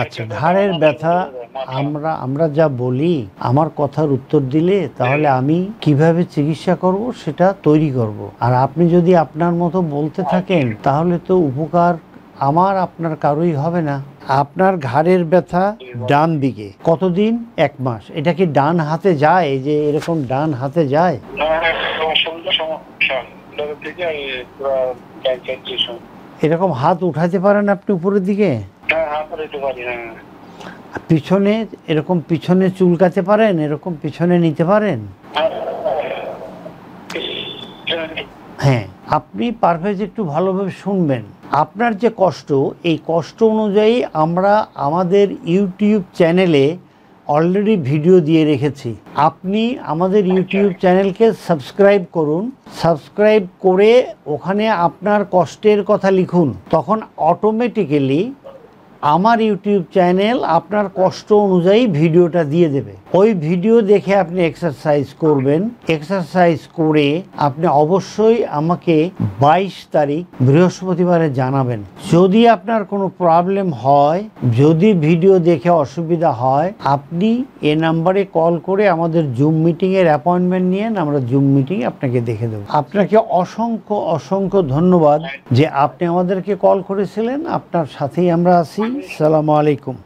আচ্ছা, ঘাড়ের ব্যথা আমরা যা বলি, আমার কথার উত্তর দিলে তাহলে আমি কিভাবে চিকিৎসা করব সেটা তৈরি করব। আর আপনি যদি আপনার মতো বলতে থাকেন তাহলে তো উপকার আমার আপনার কারোই হবে না। আপনার ঘাড়ের ব্যথা ডান দিকে কতদিন? 1 মাস। এটা কি ডান হাতে যায়? এই যে এরকম ডান হাতে যায়? এরকম হাত উঠাতে পারেন আপনি উপরের দিকে? পিছনে এরকম পিছনে চুলকাতে পারেন? এরকম পিছনে নিতে পারেন? হ্যাঁ, আপনি পারফেক্ট একটু ভালোভাবে শুনবেন। আপনার যে কষ্ট, এই কষ্ট অনুযায়ী আমরা আমাদের ইউটিউব চ্যানেলে অলরেডি ভিডিও দিয়ে রেখেছি। আপনি আমাদের ইউটিউব চ্যানেলকে সাবস্ক্রাইব করুন। সাবস্ক্রাইব করে ওখানে আপনার কষ্টের কথা লিখুন। তখন অটোমেটিক্যালি আমার ইউটিউব চ্যানেল আপনার কষ্ট অনুযায়ী ভিডিওটা দিয়ে দেবে। ওই ভিডিও দেখে আপনি এক্সারসাইজ করবেন। এক্সারসাইজ করে আপনি অবশ্যই আমাকে 22 তারিখ বৃহস্পতিবারে জানাবেন। যদি আপনার কোনো প্রবলেম হয়, যদি ভিডিও দেখে অসুবিধা হয়, আপনি এ নাম্বারে কল করে আমাদের জুম মিটিংয়ের অ্যাপয়েন্টমেন্ট নিয়েন। আমরা জুম মিটিংয়ে আপনাকে দেখে দেব। আপনাকে অসংখ্য অসংখ্য ধন্যবাদ যে আপনি আমাদেরকে কল করেছিলেন। আপনার সাথেই আমরা আছি। সালামু আলাইকুম।